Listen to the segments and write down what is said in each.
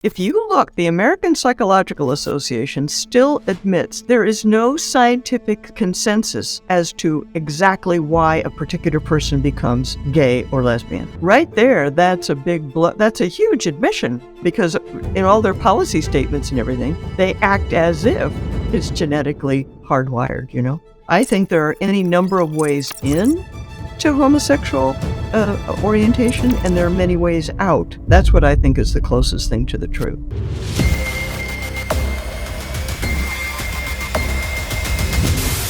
If you look, the American Psychological Association still admits there is no scientific consensus as to exactly why a particular person becomes gay or lesbian. Right there, that's a huge admission, because in all their policy statements and everything, they act as if it's genetically hardwired. I think there are any number of ways in to homosexual orientation, and there are many ways out. That's what I think is the closest thing to the truth.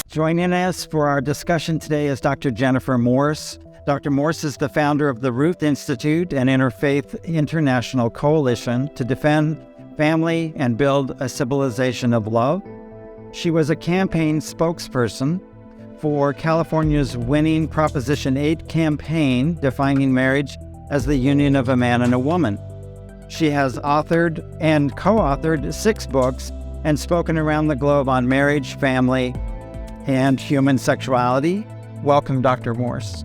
Joining us for our discussion today is Dr. Jennifer Morse. Dr. Morse is the founder of the Ruth Institute, an interfaith international coalition to defend family and build a civilization of love. She was a campaign spokesperson for California's winning Proposition 8 campaign defining marriage as the union of a man and a woman. She has authored and co-authored 6 books and spoken around the globe on marriage, family, and human sexuality. Welcome, Dr. Morse.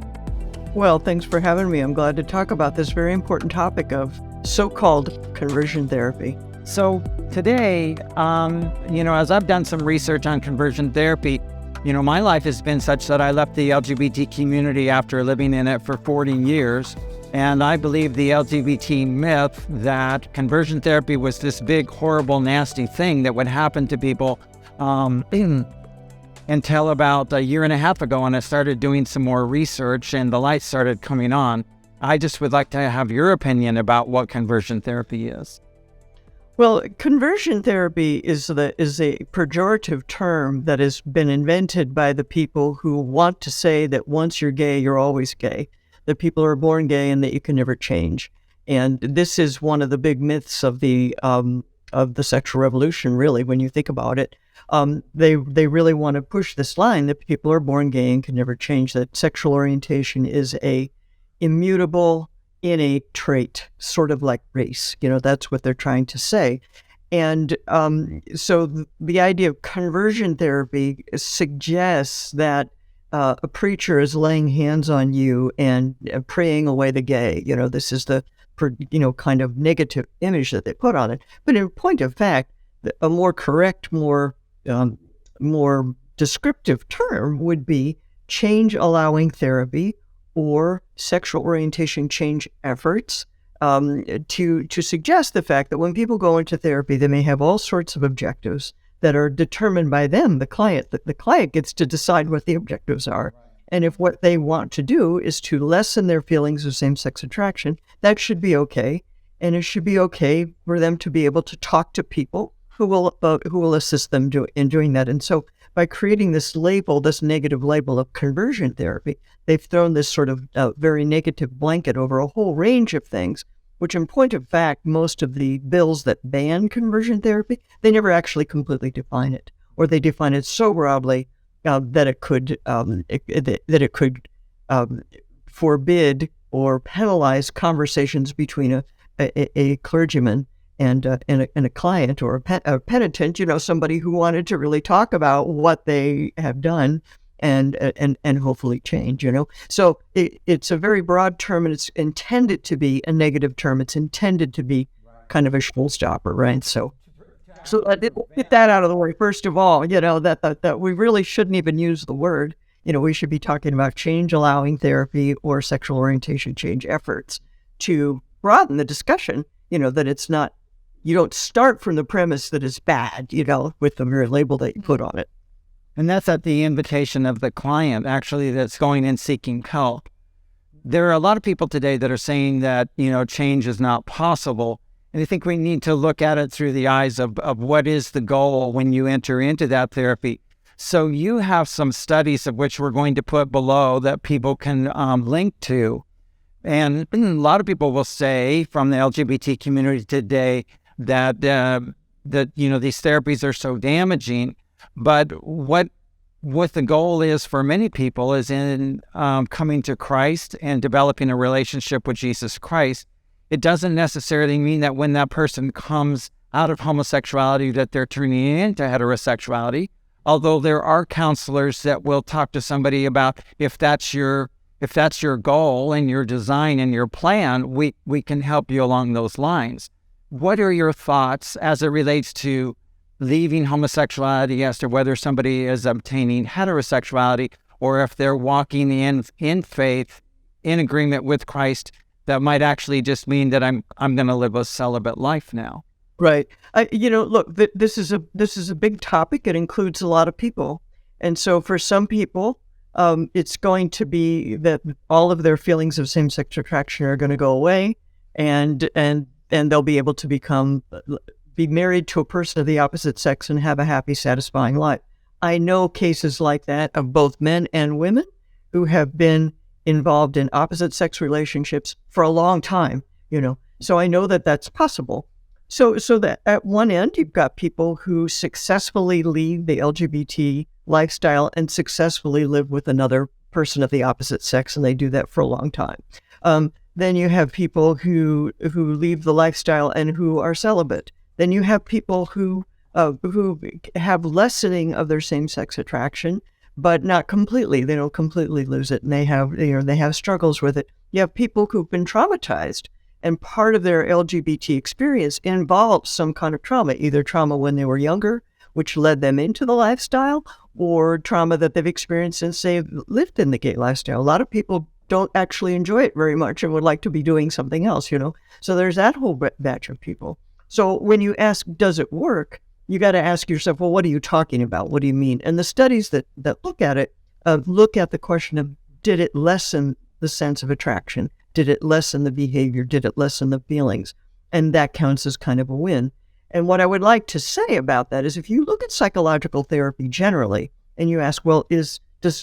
Well, thanks for having me. I'm glad to talk about this very important topic of so-called conversion therapy. So today, as I've done some research on conversion therapy, my life has been such that I left the LGBT community after living in it for 40 years. And I believe the LGBT myth that conversion therapy was this big, horrible, nasty thing that would happen to people until about a year and a half ago, when I started doing some more research and the lights started coming on. I just would like to have your opinion about what conversion therapy is. Well, conversion therapy is a pejorative term that has been invented by the people who want to say that once you're gay, you're always gay, that people are born gay and that you can never change. And this is one of the big myths of the sexual revolution, really, when you think about it. They really want to push this line that people are born gay and can never change, that sexual orientation is a immutable, innate trait, sort of like race. That's what they're trying to say. And so the idea of conversion therapy suggests that a preacher is laying hands on you and praying away the gay. This is the kind of negative image that they put on it. But in point of fact, a more correct, more descriptive term would be change allowing therapy, or sexual orientation change efforts, to suggest the fact that when people go into therapy, they may have all sorts of objectives that are determined by them, the client. The client gets to decide what the objectives are. And if what they want to do is to lessen their feelings of same-sex attraction, that should be okay. And it should be okay for them to be able to talk to people who will assist them in doing that. And so by creating this label, this negative label of conversion therapy, they've thrown this sort of very negative blanket over a whole range of things, which in point of fact, most of the bills that ban conversion therapy, they never actually completely define it, or they define it so broadly that it could forbid or penalize conversations between a clergyman and a client, or a penitent, somebody who wanted to really talk about what they have done and hopefully change, So it's a very broad term, and it's intended to be a negative term. It's intended to be kind of a showstopper, right? So get that out of the way first of all. That we really shouldn't even use the word. We should be talking about change allowing therapy or sexual orientation change efforts to broaden the discussion. That it's not. You don't start from the premise that it's bad, with the mere label that you put on it. And that's at the invitation of the client, actually, that's going in seeking help. There are a lot of people today that are saying that, change is not possible. And I think we need to look at it through the eyes of what is the goal when you enter into that therapy. So you have some studies of which we're going to put below that people can link to. And a lot of people will say from the LGBT community today that these therapies are so damaging. But what the goal is for many people is in coming to Christ and developing a relationship with Jesus Christ. It doesn't necessarily mean that when that person comes out of homosexuality that they're turning into heterosexuality, although there are counselors that will talk to somebody about if that's your goal and your design and your plan, we can help you along those lines. what are your thoughts as it relates to leaving homosexuality as to whether somebody is obtaining heterosexuality, or if they're walking in faith, in agreement with Christ, that might actually just mean that I'm going to live a celibate life now? Right. Look, this is a big topic. It includes a lot of people. And so for some people, it's going to be that all of their feelings of same-sex attraction are going to go away, and they'll be able to be married to a person of the opposite sex and have a happy, satisfying life. I know cases like that of both men and women who have been involved in opposite sex relationships for a long time, So I know that that's possible. So that at one end, you've got people who successfully leave the LGBT lifestyle and successfully live with another person of the opposite sex, and they do that for a long time. Then you have people who leave the lifestyle and who are celibate. Then you have people who have lessening of their same-sex attraction, but not completely. They don't completely lose it, and they have struggles with it. You have people who've been traumatized, and part of their LGBT experience involves some kind of trauma, either trauma when they were younger, which led them into the lifestyle, or trauma that they've experienced since they've lived in the gay lifestyle. A lot of people don't actually enjoy it very much and would like to be doing something else, So there's that whole batch of people. So when you ask, does it work? You got to ask yourself, well, what are you talking about? What do you mean? And the studies that look at it, look at the question of, did it lessen the sense of attraction? Did it lessen the behavior? Did it lessen the feelings? And that counts as kind of a win. And what I would like to say about that is, if you look at psychological therapy generally, and you ask, well, does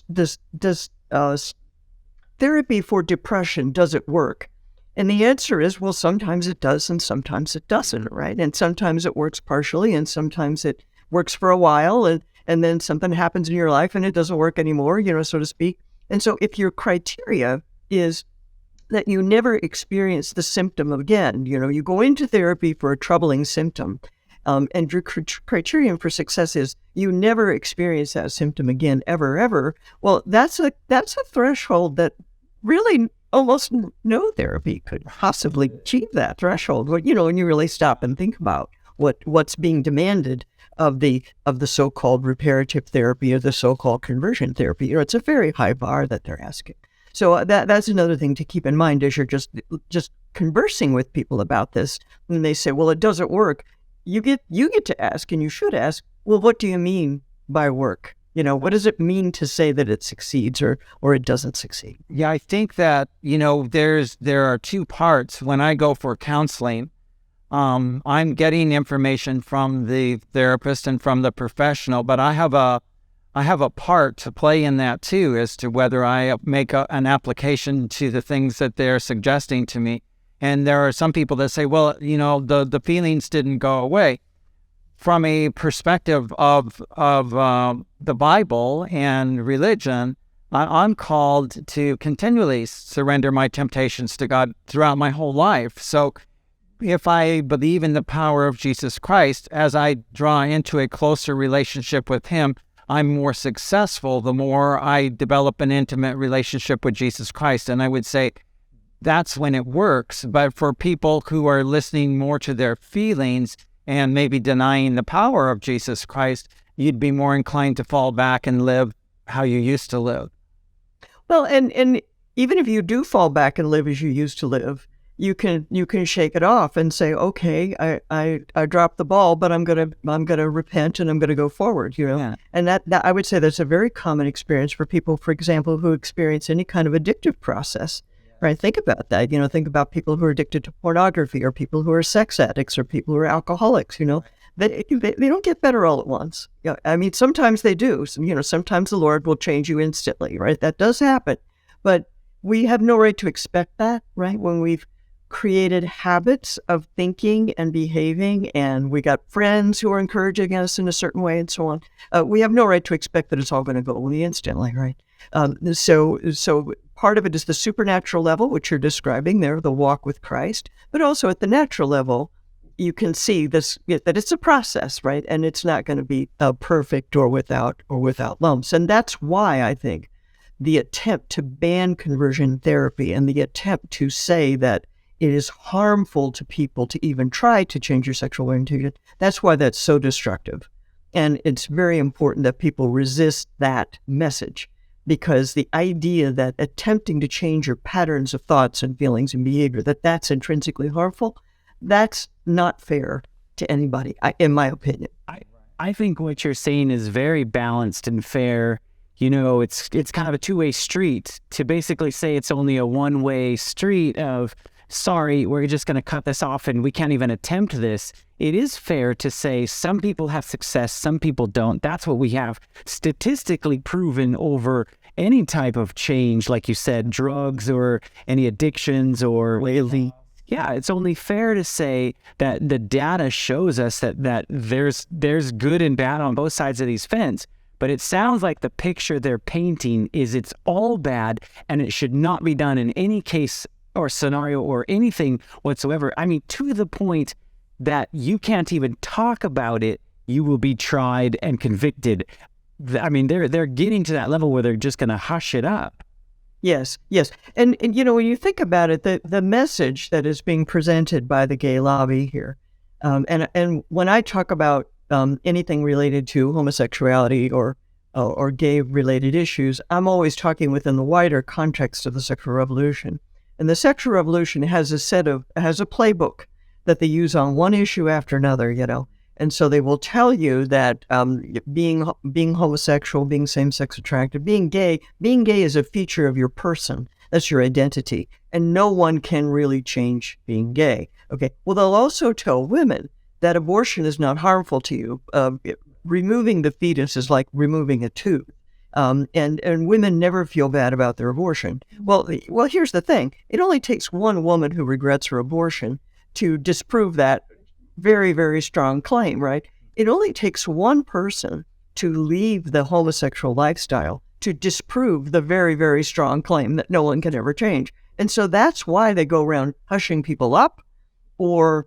therapy for depression, does it work? And the answer is, well, sometimes it does and sometimes it doesn't, right? And sometimes it works partially and sometimes it works for a while, and then something happens in your life and it doesn't work anymore, so to speak. And so if your criteria is that you never experience the symptom again, you go into therapy for a troubling symptom, and your criterion for success is you never experience that symptom again, ever. Well, that's a threshold that really almost no therapy could possibly achieve that threshold. When you really stop and think about what's being demanded of the so-called reparative therapy or the so-called conversion therapy, it's a very high bar that they're asking. So that's another thing to keep in mind as you're just conversing with people about this. When they say, well, it doesn't work, you get to ask, and you should ask, well, what do you mean by work? What does it mean to say that it succeeds or it doesn't succeed? Yeah, I think that, there are two parts. When I go for counseling, I'm getting information from the therapist and from the professional, but I have a part to play in that too, as to whether I make an application to the things that they're suggesting to me. And there are some people that say, well, the feelings didn't go away. From a perspective of the Bible and religion, I'm called to continually surrender my temptations to God throughout my whole life. So if I believe in the power of Jesus Christ, as I draw into a closer relationship with Him, I'm more successful the more I develop an intimate relationship with Jesus Christ. And I would say that's when it works. But for people who are listening more to their feelings and maybe denying the power of Jesus Christ, you'd be more inclined to fall back and live how you used to live. Well, and even if you do fall back and live as you used to live, you can shake it off and say, okay, I dropped the ball, but I'm gonna repent and I'm gonna go forward. Yeah. And that I would say that's a very common experience for people, for example, who experience any kind of addictive process. Right? Think about that. Think about people who are addicted to pornography, or people who are sex addicts, or people who are alcoholics. They don't get better all at once. I mean, sometimes they do. Sometimes the Lord will change you instantly. Right? That does happen, but we have no right to expect that. Right? When we've created habits of thinking and behaving, and we got friends who are encouraging us in a certain way, and so on, we have no right to expect that it's all going to go away instantly. Right? So part of it is the supernatural level, which you're describing there, the walk with Christ, but also at the natural level, you can see this, that it's a process, right? And it's not going to be perfect or without lumps. And that's why I think the attempt to ban conversion therapy and the attempt to say that it is harmful to people to even try to change your sexual orientation. That's why that's so destructive. And it's very important that people resist that message, because the idea that attempting to change your patterns of thoughts and feelings and behavior, that's intrinsically harmful, that's not fair to anybody, in my opinion. I think what you're saying is very balanced and fair. You know, it's kind of a two-way street. To basically say it's only a one-way street of, sorry, we're just going to cut this off and we can't even attempt this. It is fair to say some people have success, some people don't. That's what we have statistically proven over any type of change, like you said, drugs or any addictions or lately. Yeah, it's only fair to say that the data shows us that there's good and bad on both sides of these fence. But it sounds like the picture they're painting is it's all bad and it should not be done in any case or scenario or anything whatsoever. I mean, to the point that you can't even talk about it, you will be tried and convicted. I mean, they're getting to that level where they're just going to hush it up. Yes. And you know, when you think about it, the message that is being presented by the gay lobby here, and when I talk about anything related to homosexuality or gay-related issues, I'm always talking within the wider context of the sexual revolution. And the sexual revolution has a playbook that they use on one issue after another, you know. And so they will tell you that being homosexual, being same-sex attracted, being gay is a feature of your person. That's your identity. And no one can really change being gay. Okay. Well, they'll also tell women that abortion is not harmful to you. Removing the fetus is like removing a tooth. And women never feel bad about their abortion. Well, here's the thing. It only takes one woman who regrets her abortion to disprove that very, very strong claim, right? It only takes one person to leave the homosexual lifestyle to disprove the very, very strong claim that no one can ever change. And so that's why they go around hushing people up or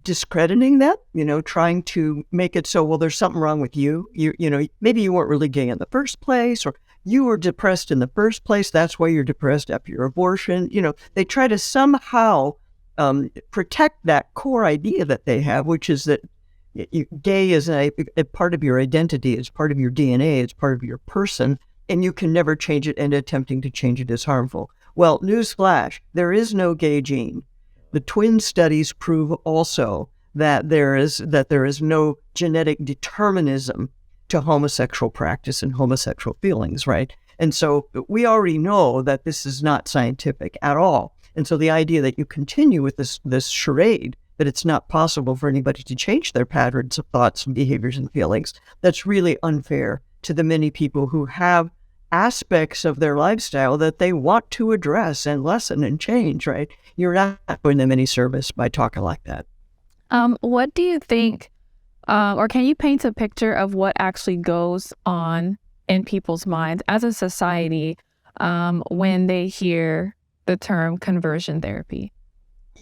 discrediting that, you know, trying to make it so, well, there's something wrong with you. You know, maybe you weren't really gay in the first place, or you were depressed in the first place. That's why you're depressed after your abortion. You know, they try to somehow protect that core idea that they have, which is that gay is a part of your identity, it's part of your DNA, it's part of your person, and you can never change it, and attempting to change it is harmful. Well, newsflash, there is no gay gene. The twin studies prove also that there is no genetic determinism to homosexual practice and homosexual feelings, right? And so we already know that this is not scientific at all. And so the idea that you continue with this charade, that it's not possible for anybody to change their patterns of thoughts and behaviors and feelings, that's really unfair to the many people who have aspects of their lifestyle that they want to address and lessen and change, right? You're not doing them any service by talking like that. What do you think, or can you paint a picture of what actually goes on in people's minds as a society when they hear the term conversion therapy?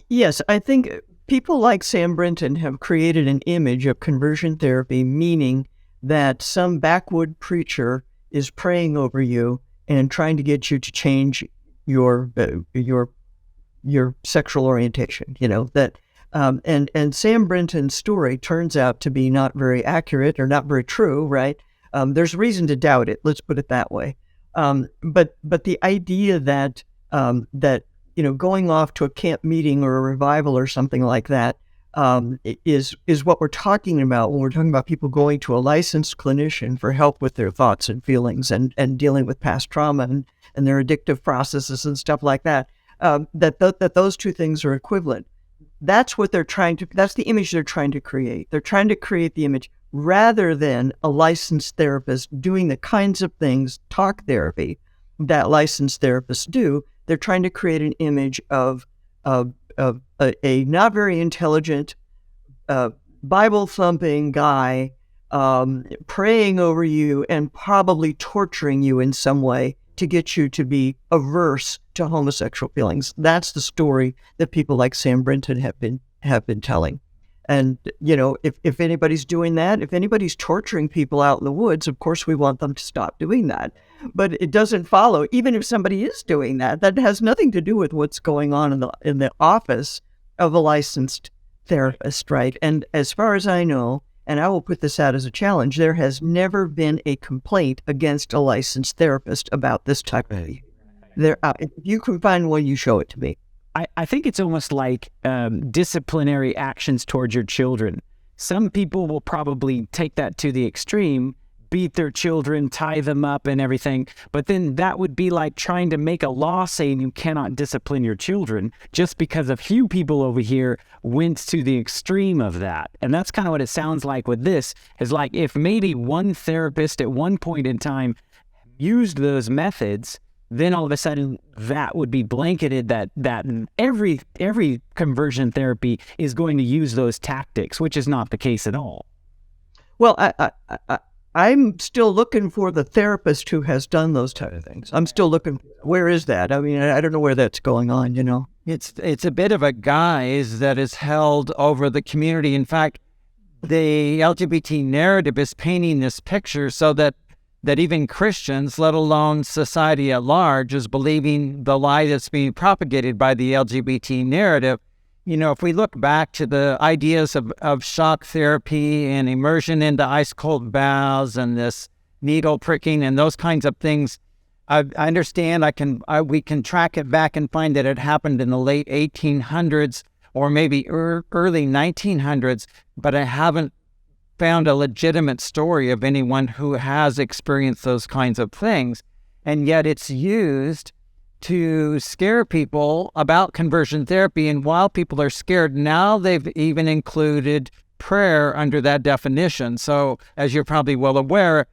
Yes, I think people like Sam Brinton have created an image of conversion therapy, meaning that some backwood preacher is praying over you and trying to get you to change your sexual orientation. You know that, and Sam Brinton's story turns out to be not very accurate or not very true. Right? There's reason to doubt it. Let's put it that way. But the idea that you know, going off to a camp meeting or a revival or something like that is what we're talking about when we're talking about people going to a licensed clinician for help with their thoughts and feelings and dealing with past trauma and their addictive processes and stuff like that. That those two things are equivalent. That's what that's the image they're trying to create. They're trying to create the image rather than a licensed therapist doing the kinds of things, talk therapy, that licensed therapists do. They're trying to create an image of a not very intelligent, Bible-thumping guy praying over you and probably torturing you in some way to get you to be averse to homosexual feelings. That's the story that people like Sam Brinton have been telling. And, if anybody's doing that, if anybody's torturing people out in the woods, of course we want them to stop doing that. But it doesn't follow, even if somebody is doing that, that has nothing to do with what's going on in the office of a licensed therapist, right? And as far as I know, and I will put this out as a challenge, there has never been a complaint against a licensed therapist about this type of behavior. If you can find one, you show it to me. I think it's almost like disciplinary actions towards your children. Some people will probably take that to the extreme, beat their children, tie them up and everything. But then that would be like trying to make a law saying you cannot discipline your children just because a few people over here went to the extreme of that. And that's kind of what it sounds like with this, is like if maybe one therapist at one point in time used those methods, then all of a sudden that would be blanketed that every conversion therapy is going to use those tactics, which is not the case at all. Well, I'm still looking for the therapist who has done those type of things. I'm still looking. Where is that? I mean, I don't know where that's going on, It's a bit of a guise that is held over the community. In fact, the LGBT narrative is painting this picture so that even Christians, let alone society at large, is believing the lie that's being propagated by the LGBT narrative. If we look back to the ideas of shock therapy and immersion into ice cold baths and this needle pricking and those kinds of things, I understand we can track it back and find that it happened in the late 1800s or maybe early 1900s, but I haven't found a legitimate story of anyone who has experienced those kinds of things. And yet it's used to scare people about conversion therapy. And while people are scared, now they've even included prayer under that definition. So as you're probably well aware,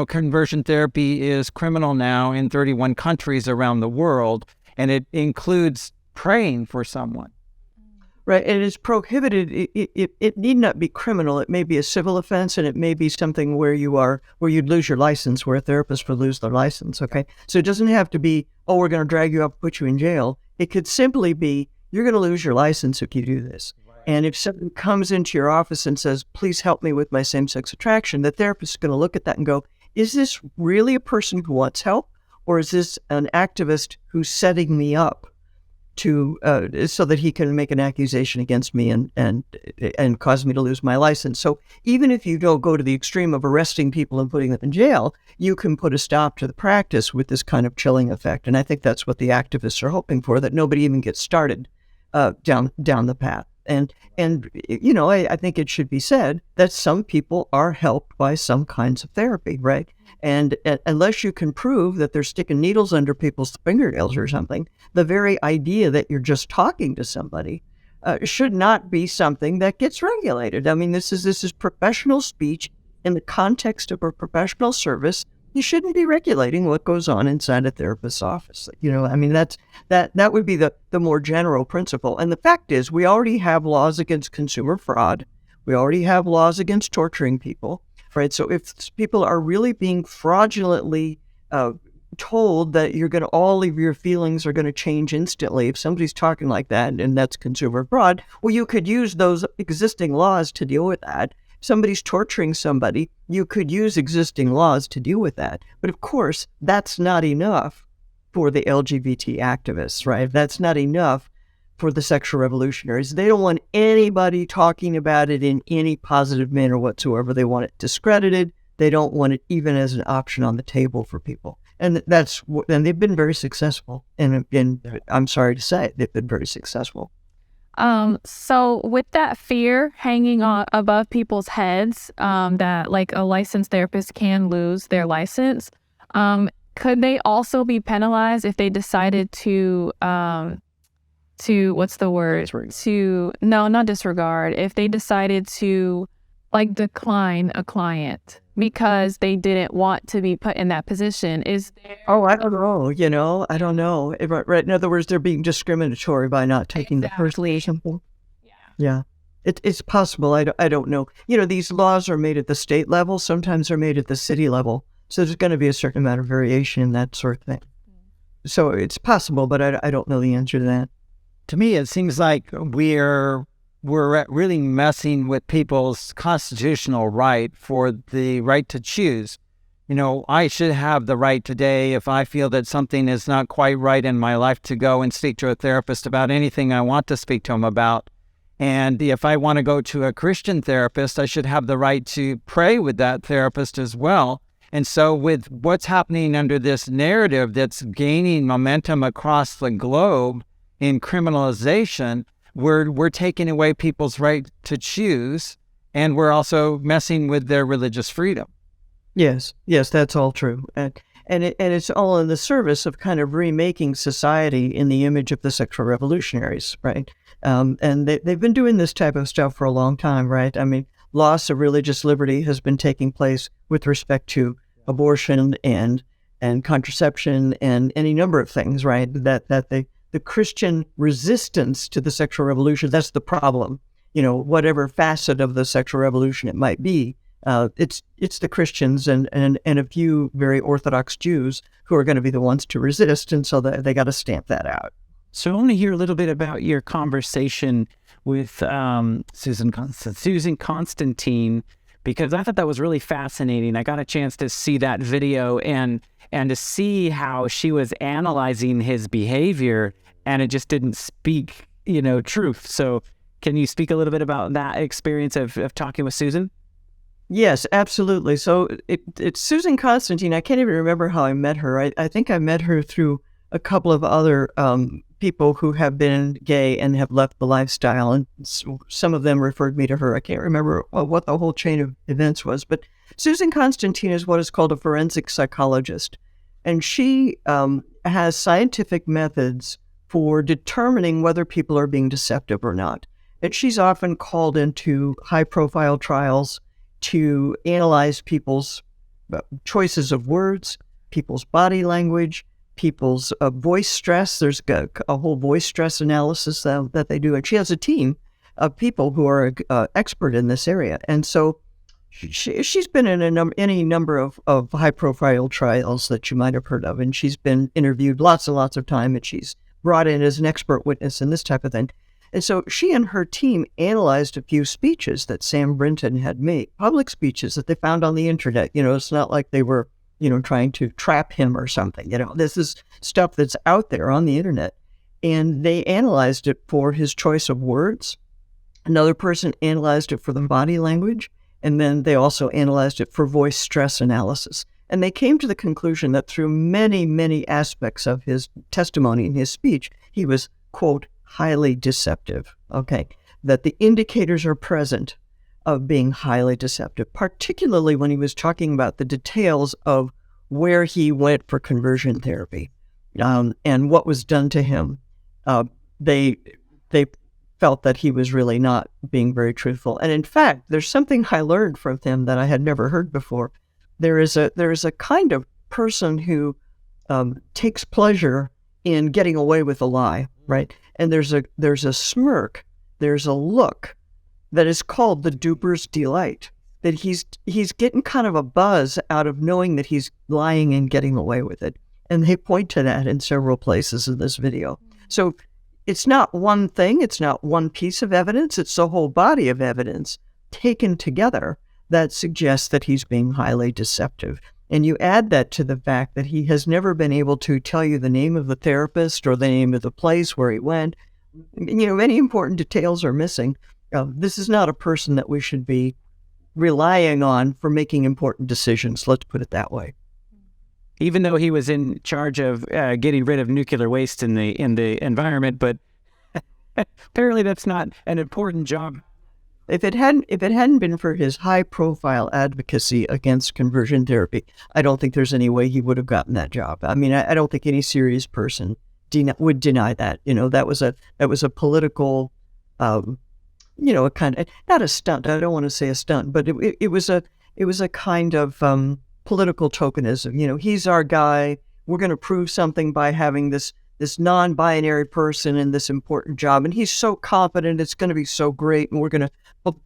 conversion therapy is criminal now in 31 countries around the world, and it includes praying for someone. Right, and it's prohibited. It need not be criminal. It may be a civil offense, and it may be something where you'd lose your license, where a therapist would lose their license. Okay, so it doesn't have to be, oh, we're going to drag you up, put you in jail. It could simply be, you're going to lose your license if you do this. Right. And if someone comes into your office and says, please help me with my same-sex attraction, the therapist is going to look at that and go, is this really a person who wants help, or is this an activist who's setting me up to so that he can make an accusation against me and cause me to lose my license? So even if you don't go to the extreme of arresting people and putting them in jail, you can put a stop to the practice with this kind of chilling effect. And I think that's what the activists are hoping for, that nobody even gets started down the path. And I think it should be said that some people are helped by some kinds of therapy, right? And unless you can prove that they're sticking needles under people's fingernails or something, the very idea that you're just talking to somebody should not be something that gets regulated. I mean, this is professional speech in the context of a professional service. You shouldn't be regulating what goes on inside a therapist's office. I mean, that would be the more general principle. And the fact is, we already have laws against consumer fraud. We already have laws against torturing people, right? So if people are really being fraudulently told that all of your feelings are going to change instantly, if somebody's talking like that, and that's consumer fraud, well, you could use those existing laws to deal with that. Somebody's torturing somebody, you could use existing laws to deal with that. But of course, that's not enough for the LGBT activists, right? That's not enough for the sexual revolutionaries. They don't want anybody talking about it in any positive manner whatsoever. They want it discredited. They don't want it even as an option on the table for people. And and they've been very successful. And I'm sorry to say, they've been very successful. So with that fear hanging above people's heads, that like a licensed therapist can lose their license, could they also be penalized if they decided to what's the word? Not disregard. If they decided to decline a client because they didn't want to be put in that position? I don't know. I don't know. Right. In other words, they're being discriminatory by not taking the first example. Yeah. It's possible. I don't know. These laws are made at the state level. Sometimes they're made at the city level. So there's going to be a certain amount of variation in that sort of thing. So it's possible, but I don't know the answer to that. To me, it seems like we're we're really messing with people's constitutional right for the right to choose. I should have the right today, if I feel that something is not quite right in my life, to go and speak to a therapist about anything I want to speak to them about. And if I want to go to a Christian therapist, I should have the right to pray with that therapist as well. And so with what's happening under this narrative that's gaining momentum across the globe in criminalization, we're taking away people's right to choose, and we're also messing with their religious freedom. Yes, that's all true. And it's all in the service of kind of remaking society in the image of the sexual revolutionaries, right? And they've been doing this type of stuff for a long time, right? I mean, loss of religious liberty has been taking place with respect to abortion and contraception and any number of things, right? That the Christian resistance to the sexual revolution, that's the problem. Whatever facet of the sexual revolution it might be, it's the Christians and a few very Orthodox Jews who are going to be the ones to resist, and so they got to stamp that out. So I want to hear a little bit about your conversation with Susan Constantine, because I thought that was really fascinating. I got a chance to see that video and to see how she was analyzing his behavior, and it just didn't speak, truth. So can you speak a little bit about that experience of talking with Susan? Yes, absolutely. So it's Susan Constantine. I can't even remember how I met her. I think I met her through a couple of other people who have been gay and have left the lifestyle, and some of them referred me to her. I can't remember what the whole chain of events was, but Susan Constantine is what is called a forensic psychologist, and she has scientific methods for determining whether people are being deceptive or not. And she's often called into high-profile trials to analyze people's choices of words, people's body language, people's voice stress. There's a whole voice stress analysis that they do. And she has a team of people who are expert in this area. And so she's been in any number of high-profile trials that you might have heard of. And she's been interviewed lots and lots of time, and she's brought in as an expert witness and this type of thing. And so she and her team analyzed a few speeches that Sam Brinton had made, public speeches that they found on the internet. It's not like they were, trying to trap him or something. This is stuff that's out there on the internet. And they analyzed it for his choice of words. Another person analyzed it for the body language. And then they also analyzed it for voice stress analysis. And they came to the conclusion that through many, many aspects of his testimony and his speech, he was, quote, highly deceptive, okay? That the indicators are present of being highly deceptive, particularly when he was talking about the details of where he went for conversion therapy and what was done to him. They felt that he was really not being very truthful. And in fact, there's something I learned from him that I had never heard before. There is a kind of person who takes pleasure in getting away with a lie, right? And there's a smirk, there's a look that is called the duper's delight, that he's getting kind of a buzz out of knowing that he's lying and getting away with it. And they point to that in several places in this video. So it's not one thing, it's not one piece of evidence, it's a whole body of evidence taken together that suggests that he's being highly deceptive. And you add that to the fact that he has never been able to tell you the name of the therapist or the name of the place where he went. Many important details are missing. This is not a person that we should be relying on for making important decisions. Let's put it that way. Even though he was in charge of getting rid of nuclear waste in the environment, but apparently that's not an important job. If it hadn't been for his high-profile advocacy against conversion therapy, I don't think there's any way he would have gotten that job. I mean, I don't think any serious person would deny that. That was a political, a kind of, not a stunt. I don't want to say a stunt, but it was a kind of political tokenism. He's our guy. We're going to prove something by having this non-binary person in this important job, and he's so confident it's going to be so great, and we're going to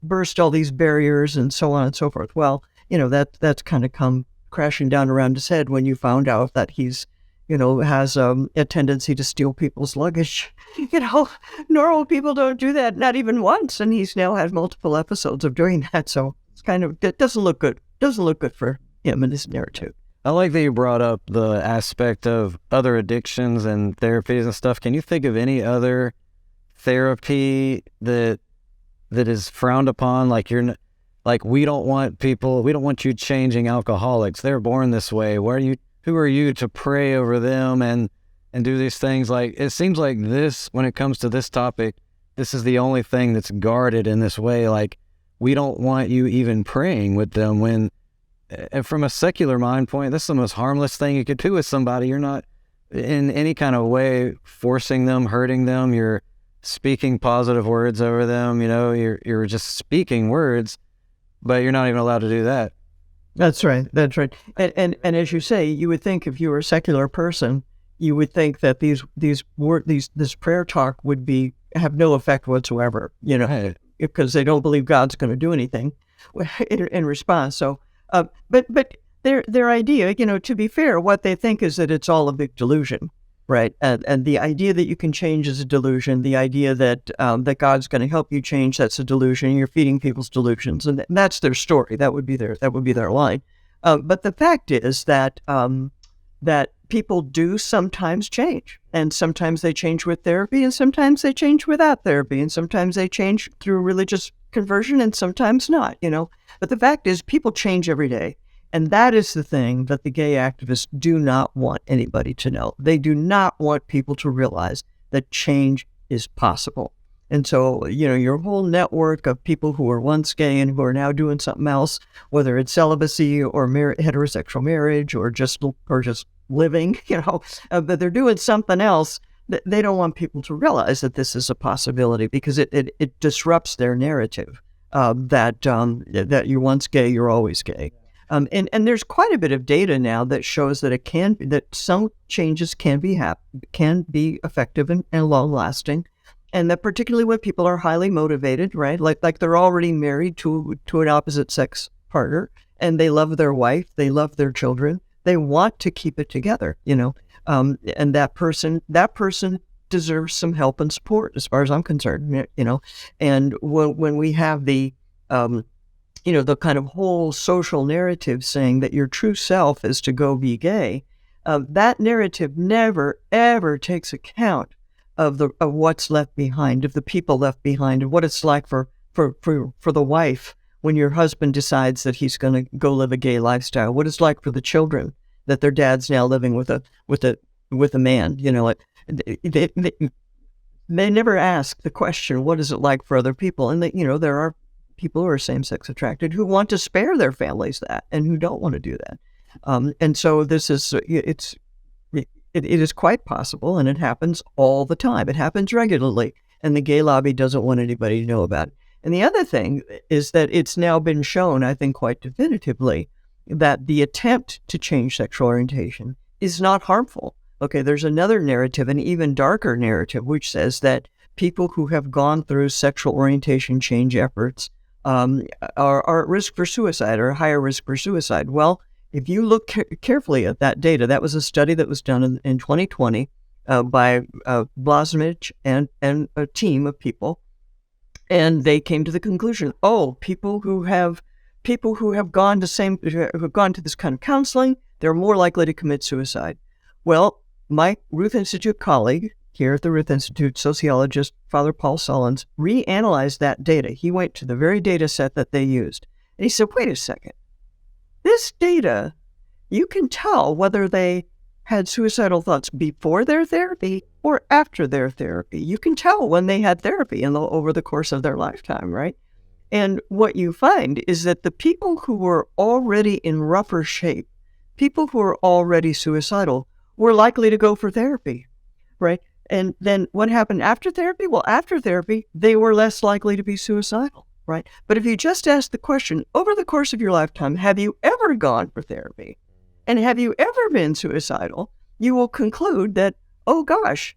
burst all these barriers and so on and so forth. Well, that's kind of come crashing down around his head when you found out that he's has a tendency to steal people's luggage. Normal people don't do that, not even once. And he's now had multiple episodes of doing that. So it's it doesn't look good. Doesn't look good for him and his narrative. I like that you brought up the aspect of other addictions and therapies and stuff. Can you think of any other therapy that is frowned upon? Like we don't want you changing alcoholics. They're born this way. Who are you to pray over them and do these things? Like, it seems like when it comes to this topic, this is the only thing that's guarded in this way. Like, we don't want you even praying with them when, from a secular mind point, this is the most harmless thing you could do with somebody. You're not in any kind of way forcing them, hurting them. You're speaking positive words over them. You're just speaking words, but you're not even allowed to do that. That's right. That's right. And as you say, you would think if you were a secular person, you would think that this prayer talk would have no effect whatsoever, Right. because they don't believe God's going to do anything in response. So, but their idea, to be fair, what they think is that it's all a big delusion, right? And the idea that you can change is a delusion. The idea that that God's going to help you change, that's a delusion. You're feeding people's delusions, and that's their story. That would be their line. But the fact is that that people do sometimes change, and sometimes they change with therapy, and sometimes they change without therapy, and sometimes they change through religious conversion, and sometimes not. But the fact is, people change every day. And that is the thing that the gay activists do not want anybody to know. They do not want people to realize that change is possible. And so, your whole network of people who were once gay and who are now doing something else, whether it's celibacy or heterosexual marriage or just living, but they're doing something else. They don't want people to realize that this is a possibility, because it disrupts their narrative that you're once gay, you're always gay. And there's quite a bit of data now that shows that some changes can be effective and long lasting, and that particularly when people are highly motivated, right? Like they're already married to an opposite sex partner, and they love their wife, they love their children, they want to keep it together, and that person deserves some help and support, as far as I'm concerned, And when we have the kind of whole social narrative saying that your true self is to go be gay, that narrative never, ever takes account of what's left behind, of the people left behind, and what it's like for the wife when your husband decides that he's going to go live a gay lifestyle, what it's like for the children that their dad's now living with a man. They never ask the question, what is it like for other people? And there are people who are same-sex attracted who want to spare their families that, and who don't want to do that. And so this is, it is quite possible, and it happens all the time. It happens regularly, and the gay lobby doesn't want anybody to know about it. And the other thing is that it's now been shown, I think quite definitively, that the attempt to change sexual orientation is not harmful. Okay, there's another narrative, an even darker narrative, which says that people who have gone through sexual orientation change efforts are at risk for suicide, or higher risk for suicide. Well, if you look carefully at that data, that was a study that was done in 2020 by Blazmich and a team of people, and they came to the conclusion: people who have gone to this kind of counseling, they're more likely to commit suicide. Well, my Ruth Institute colleague here at the Ruth Institute, sociologist Father Paul Sullins, reanalyzed that data. He went to the very data set that they used, and he said, wait a second, this data, you can tell whether they had suicidal thoughts before their therapy or after their therapy. You can tell when they had therapy over the course of their lifetime, right? And what you find is that the people who were already in rougher shape, people who were already suicidal, were likely to go for therapy, right? And then what happened after therapy? Well, after therapy, they were less likely to be suicidal, right? But if you just ask the question, over the course of your lifetime, have you ever gone for therapy? And have you ever been suicidal? You will conclude that, oh gosh,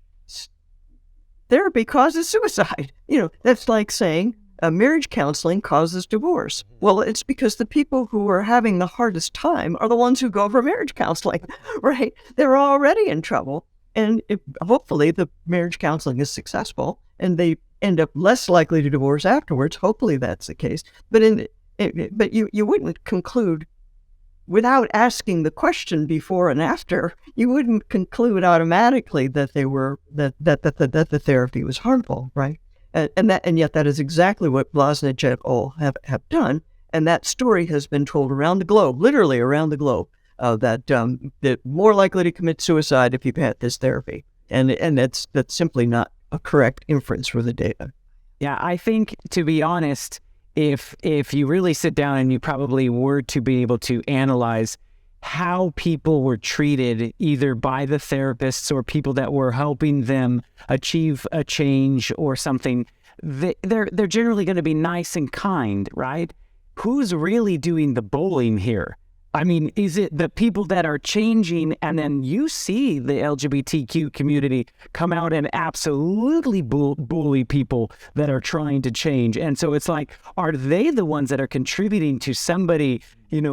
therapy causes suicide. That's like saying, marriage counseling causes divorce. Well, it's because the people who are having the hardest time are the ones who go for marriage counseling, right? They're already in trouble. And hopefully the marriage counseling is successful and they end up less likely to divorce afterwards. Hopefully that's the case. But you wouldn't conclude without asking the question before and after, you wouldn't conclude automatically that the therapy was harmful, right? And yet that is exactly what Blaznic et al. have done. And that story has been told around the globe, literally around the globe, that more likely to commit suicide if you've had this therapy. And that's simply not a correct inference for the data. Yeah, I think, to be honest, if you really sit down and you probably were to be able to analyze how people were treated either by the therapists or people that were helping them achieve a change or something, they're generally going to be nice and kind, right? Who's really doing the bullying here? I mean, is it the people that are changing, and then you see the LGBTQ community come out and absolutely bully people that are trying to change? And so it's like, are they the ones that are contributing to somebody,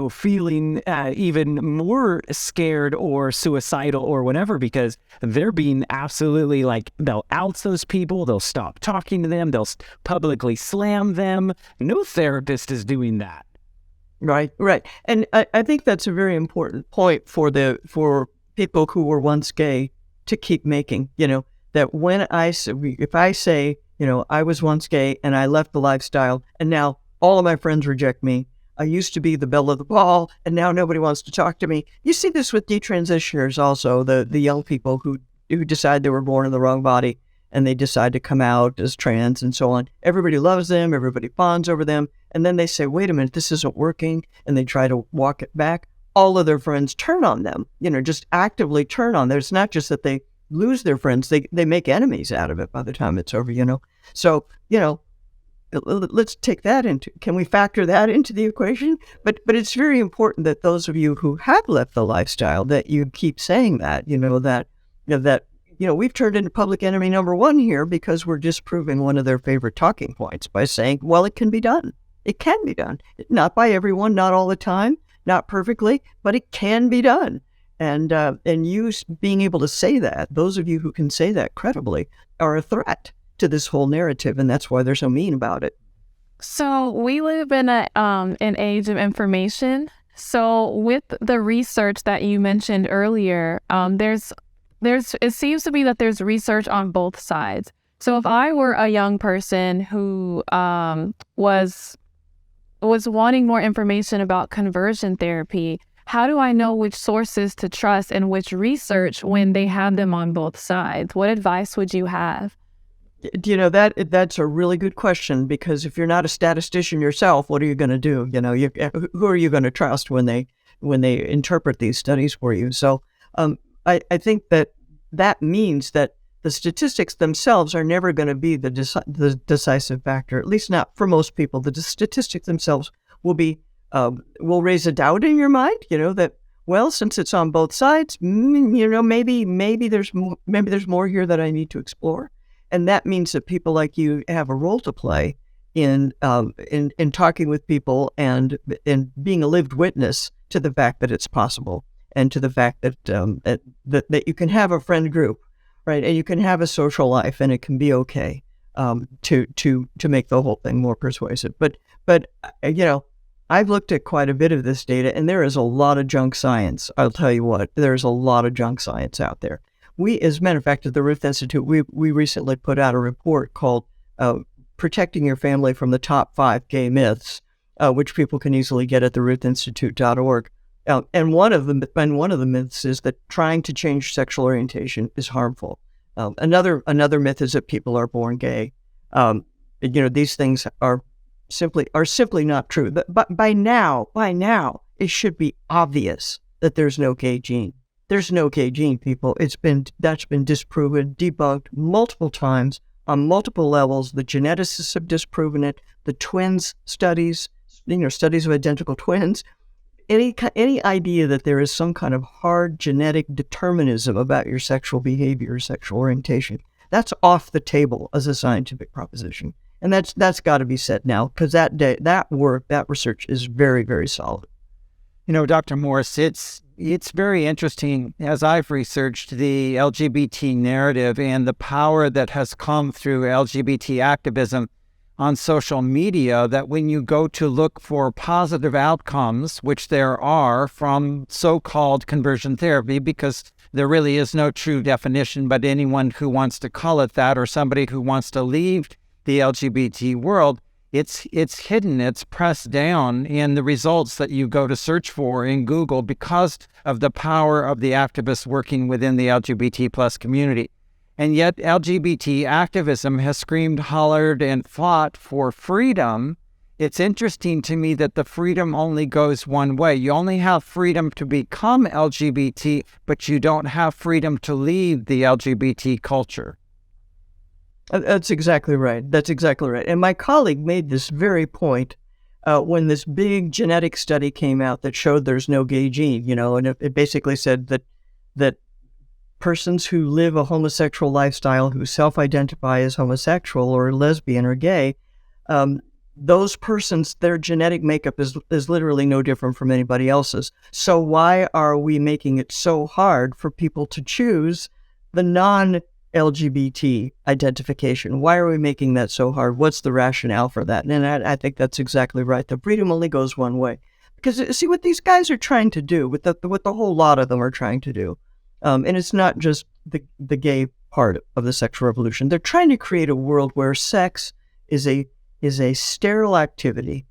feeling even more scared or suicidal or whatever, because they're being absolutely like, they'll oust those people, they'll stop talking to them, they'll publicly slam them. No therapist is doing that. Right. And I think that's a very important point for people who were once gay to keep making, that if I say, I was once gay and I left the lifestyle and now all of my friends reject me. I used to be the belle of the ball and now nobody wants to talk to me. You see this with detransitioners also, the young people who decide they were born in the wrong body and they decide to come out as trans and so on. Everybody loves them. Everybody fawns over them. And then they say, wait a minute, this isn't working. And they try to walk it back. All of their friends turn on them, just actively turn on them. It's not just that they lose their friends. They make enemies out of it by the time it's over, So, let's take that can we factor that into the equation? But it's very important that those of you who have left the lifestyle, that you keep saying that, that we've turned into public enemy number one here because we're disproving one of their favorite talking points by saying, well, it can be done. It can be done. Not by everyone, not all the time, not perfectly, but it can be done. And you being able to say that, those of you who can say that credibly, are a threat to this whole narrative, and that's why they're so mean about it. So we live in an age of information. So with the research that you mentioned earlier, it seems to be that there's research on both sides. So if I were a young person who was wanting more information about conversion therapy, how do I know which sources to trust and which research when they have them on both sides? What advice would you have? That's a really good question, because if you're not a statistician yourself, what are you going to do? Who are you going to trust when they interpret these studies for you? So I think that means that the statistics themselves are never going to be the decisive factor, at least not for most people. The statistics themselves will raise a doubt in your mind, that, well, since it's on both sides, maybe there's more here that I need to explore. And that means that people like you have a role to play in talking with people and in being a lived witness to the fact that it's possible, and to the fact that that you can have a friend group, right, and you can have a social life, and it can be okay to make the whole thing more persuasive. But I've looked at quite a bit of this data, and there is a lot of junk science. I'll tell you what, there's a lot of junk science out there. As a matter of fact, at the Ruth Institute, we recently put out a report called "Protecting Your Family from the Top 5 Gay Myths," which people can easily get at the ruthinstitute.org. And one of the myths is that trying to change sexual orientation is harmful. Another myth is that people are born gay. These things are simply not true. But by now, it should be obvious that there's no gay gene. There's no gay gene, people. That's been disproven, debunked multiple times on multiple levels. The geneticists have disproven it. The twins studies, studies of identical twins. Any idea that there is some kind of hard genetic determinism about your sexual behavior or sexual orientation, that's off the table as a scientific proposition. And that's got to be said now, because that research is very, very solid. Dr. Morse, it's very interesting as I've researched the LGBT narrative and the power that has come through LGBT activism on social media, that when you go to look for positive outcomes, which there are from so-called conversion therapy, because there really is no true definition, but anyone who wants to call it that, or somebody who wants to leave the LGBT world, it's hidden, it's pressed down in the results that you go to search for in Google because of the power of the activists working within the LGBT plus community. And yet LGBT activism has screamed, hollered, and fought for freedom. It's interesting to me that the freedom only goes one way. You only have freedom to become LGBT, but you don't have freedom to leave the LGBT culture. That's exactly right. And my colleague made this very point when this big genetic study came out that showed there's no gay gene, and it basically said that persons who live a homosexual lifestyle, who self-identify as homosexual or lesbian or gay, those persons, their genetic makeup is literally no different from anybody else's. So why are we making it so hard for people to choose the non-LGBT identification? Why are we making that so hard? What's the rationale for that? And I think that's exactly right. The freedom only goes one way. Because see what these guys are trying to do, what the whole lot of them are trying to do, and it's not just the gay part of the sexual revolution. They're trying to create a world where sex is a sterile activity,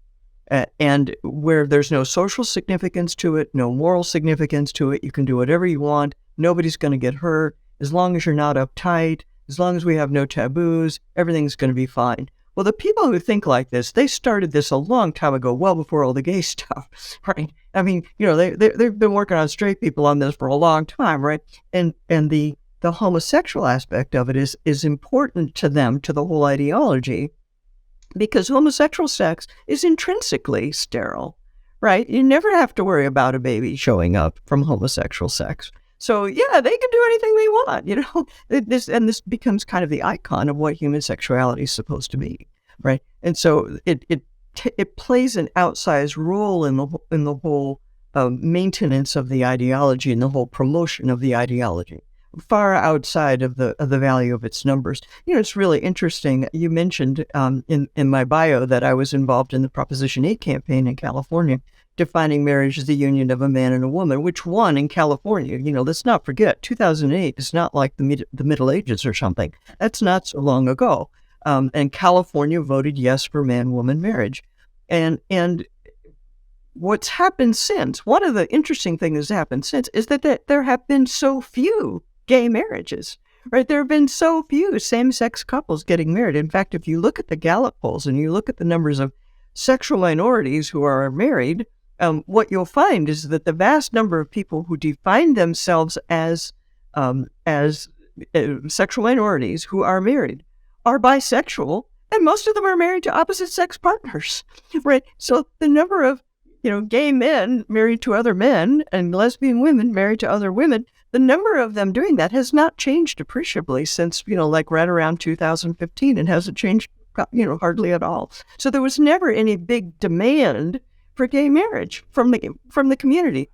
and where there's no social significance to it, no moral significance to it. You can do whatever you want. Nobody's going to get hurt. As long as you're not uptight, as long as we have no taboos, everything's going to be fine. Well, the people who think like this, they started this a long time ago, well before all the gay stuff, right? I mean, they've been working on straight people on this for a long time, right? And the homosexual aspect of it is important to them, to the whole ideology, because homosexual sex is intrinsically sterile, right? You never have to worry about a baby showing up from homosexual sex. So yeah, they can do anything they want, This becomes kind of the icon of what human sexuality is supposed to be, right? And so it plays an outsized role in the whole maintenance of the ideology and the whole promotion of the ideology, far outside of the value of its numbers. It's really interesting. You mentioned in my bio that I was involved in the Proposition 8 campaign in California, defining marriage as the union of a man and a woman, which won in California. Let's not forget, 2008 is not like the Middle Ages or something. That's not so long ago. And California voted yes for man-woman marriage. And what's happened since, one of the interesting things that's happened since is that there have been so few gay marriages, right? There have been so few same-sex couples getting married. In fact, if you look at the Gallup polls and you look at the numbers of sexual minorities who are married, what you'll find is that the vast number of people who define themselves as sexual minorities who are married are bisexual, and most of them are married to opposite-sex partners, right? So the number of gay men married to other men and lesbian women married to other women, the number of them doing that has not changed appreciably since like right around 2015, and hasn't changed hardly at all. So there was never any big demand for gay marriage from the community.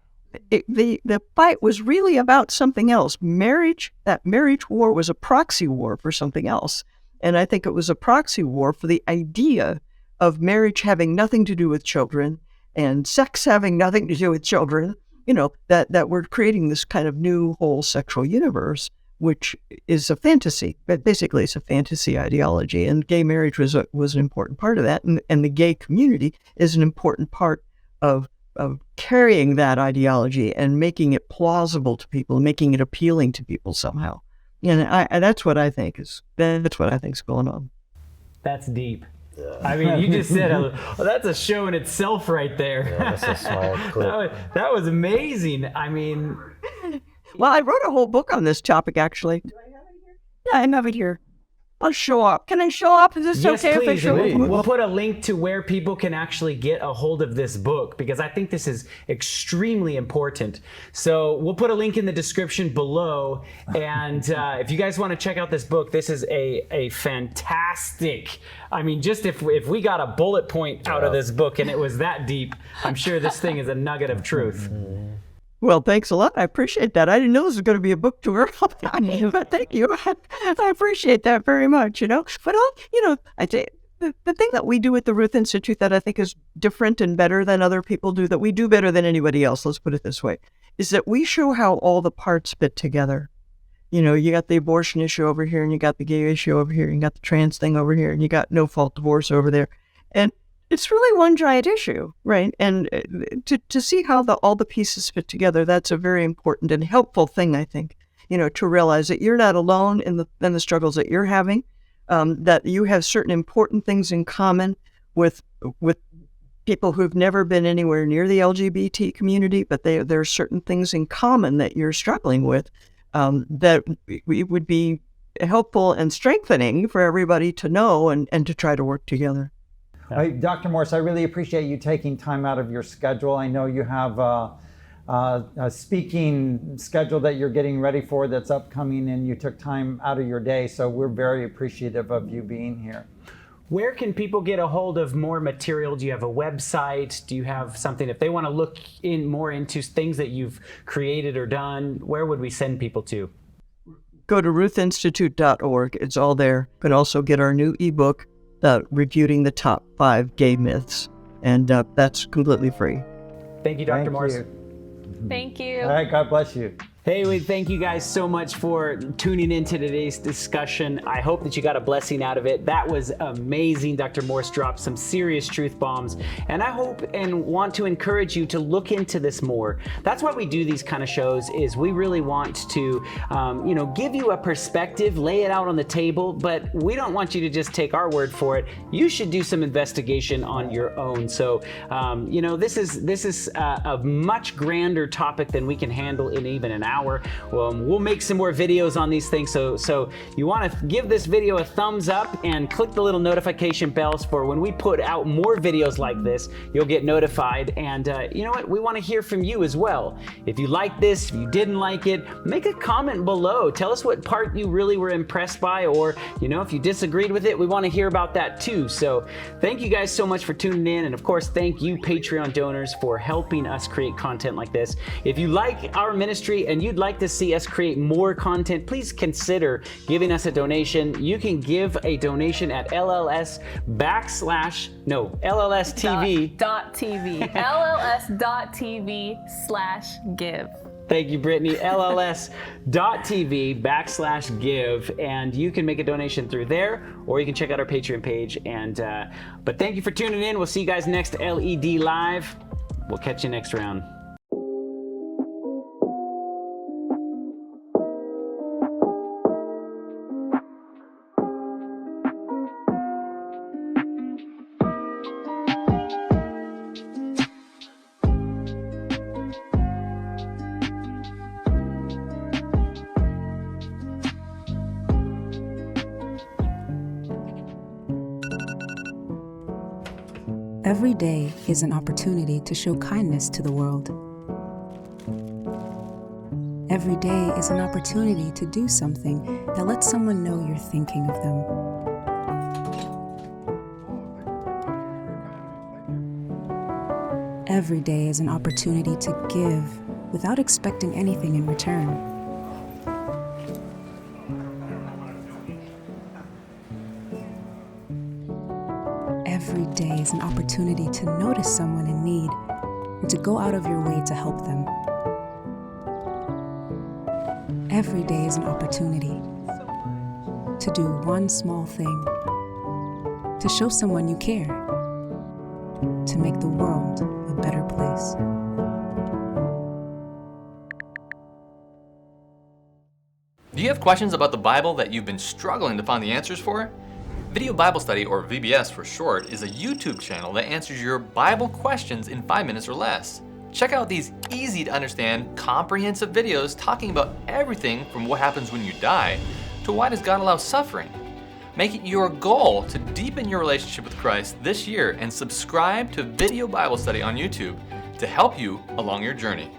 The fight was really about something else. That marriage war was a proxy war for something else. And I think it was a proxy war for the idea of marriage having nothing to do with children and sex having nothing to do with children, that we're creating this kind of new whole sexual universe, which is a fantasy. But basically, it's a fantasy ideology. And gay marriage was an important part of that. And the gay community is an important part of carrying that ideology and making it plausible to people, making it appealing to people somehow. And that's what I think is going on. That's deep. Yeah. I mean, you just said that's a show in itself right there. Yeah, that's a small clip. That was amazing. I mean, well, I wrote a whole book on this topic, actually. Do I have it here? Yeah, I have it here. I'll show up. Can I show up? Is this Yes, okay if I please. show up? We'll put a link to where people can actually get a hold of this book, because I think this is extremely important. So we'll put a link in the description below. And if you guys want to check out this book, this is a fantastic, I mean, just if we got a bullet point out of this book and it was that deep, I'm sure this thing is a nugget of truth. Well, thanks a lot. I appreciate that. I didn't know this was going to be a book tour, but thank you. I appreciate that very much, But, I think the thing that we do at the Ruth Institute that I think is different and better than other people do, that we do better than anybody else, let's put it this way, is that we show how all the parts fit together. You got the abortion issue over here, and you got the gay issue over here, and you got the trans thing over here, and you got no-fault divorce over there. And it's really one giant issue, right? And to see how all the pieces fit together, that's a very important and helpful thing, I think, to realize that you're not alone in the struggles that you're having, that you have certain important things in common with people who've never been anywhere near the LGBT community, but there are certain things in common that you're struggling with that it would be helpful and strengthening for everybody to know and to try to work together. Dr. Morse, I really appreciate you taking time out of your schedule. I know you have a speaking schedule that you're getting ready for that's upcoming, and you took time out of your day, so we're very appreciative of you being here. Where can people get a hold of more material? Do you have a website? Do you have something, if they want to look more into things that you've created or done, where would we send people to? Go to ruthinstitute.org. It's all there. You can also get our new ebook, Refuting the Top 5 Gay Myths, and that's completely free. Thank you, Dr. Morse. Thank you. All right, God bless you. Hey, we thank you guys so much for tuning into today's discussion. I hope that you got a blessing out of it. That was amazing. Dr. Morse dropped some serious truth bombs, and I hope and want to encourage you to look into this more. That's why we do these kind of shows, is we really want to, give you a perspective, lay it out on the table, but we don't want you to just take our word for it. You should do some investigation on your own. So, this is a much grander topic than we can handle in even an hour. We'll make some more videos on these things, so you want to give this video a thumbs up and click the little notification bells for when we put out more videos like this. You'll get notified, and you know what, we want to hear from you as well. If you like this, if you didn't like it, make a comment below. Tell us what part you really were impressed by, or if you disagreed with it, we want to hear about that too. So thank you guys so much for tuning in, and of course thank you Patreon donors for helping us create content like this. If you like our ministry and you'd like to see us create more content, please consider giving us a donation. You can give a donation at LLS.TV. LLS.TV/give. Thank you, Brittany. LLS.TV/give, and you can make a donation through there, or you can check out our Patreon page. And but thank you for tuning in. We'll see you guys next LED Live. We'll catch you next round. Every day is an opportunity to show kindness to the world. Every day is an opportunity to do something that lets someone know you're thinking of them. Every day is an opportunity to give without expecting anything in return. Every day is an opportunity to notice someone in need and to go out of your way to help them. Every day is an opportunity to do one small thing, to show someone you care, to make the world a better place. Do you have questions about the Bible that you've been struggling to find the answers for? Video Bible Study, or VBS for short, is a YouTube channel that answers your Bible questions in 5 minutes or less. Check out these easy to understand, comprehensive videos talking about everything from what happens when you die to why does God allow suffering. Make it your goal to deepen your relationship with Christ this year and subscribe to Video Bible Study on YouTube to help you along your journey.